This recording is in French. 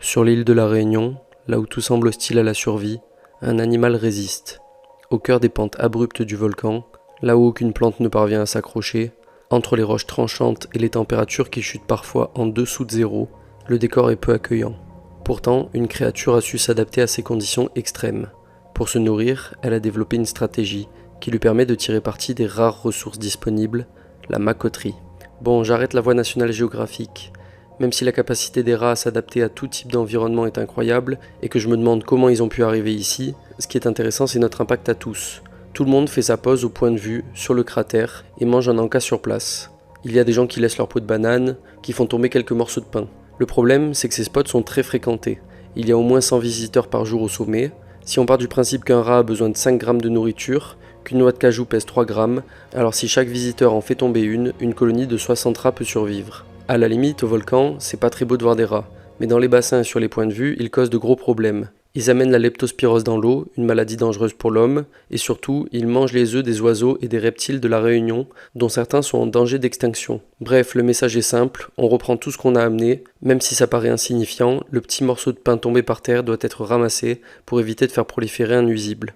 Sur l'île de la Réunion, là où tout semble hostile à la survie, un animal résiste. Au cœur des pentes abruptes du volcan, là où aucune plante ne parvient à s'accrocher, entre les roches tranchantes et les températures qui chutent parfois en dessous de zéro, le décor est peu accueillant. Pourtant, une créature a su s'adapter à ces conditions extrêmes. Pour se nourrir, elle a développé une stratégie qui lui permet de tirer parti des rares ressources disponibles, la macoterie. Bon, j'arrête la voie nationale géographique. Même si la capacité des rats à s'adapter à tout type d'environnement est incroyable, et que je me demande comment ils ont pu arriver ici, ce qui est intéressant c'est notre impact à tous. Tout le monde fait sa pause au point de vue, sur le cratère, et mange un encas sur place. Il y a des gens qui laissent leur peau de banane, qui font tomber quelques morceaux de pain. Le problème, c'est que ces spots sont très fréquentés. Il y a au moins 100 visiteurs par jour au sommet. Si on part du principe qu'un rat a besoin de 5 grammes de nourriture, qu'une noix de cajou pèse 3 grammes, alors si chaque visiteur en fait tomber une colonie de 60 rats peut survivre. À la limite, au volcan, c'est pas très beau de voir des rats, mais dans les bassins et sur les points de vue, ils causent de gros problèmes. Ils amènent la leptospirose dans l'eau, une maladie dangereuse pour l'homme, et surtout, ils mangent les œufs des oiseaux et des reptiles de la Réunion, dont certains sont en danger d'extinction. Bref, le message est simple, on reprend tout ce qu'on a amené, même si ça paraît insignifiant, le petit morceau de pain tombé par terre doit être ramassé pour éviter de faire proliférer un nuisible.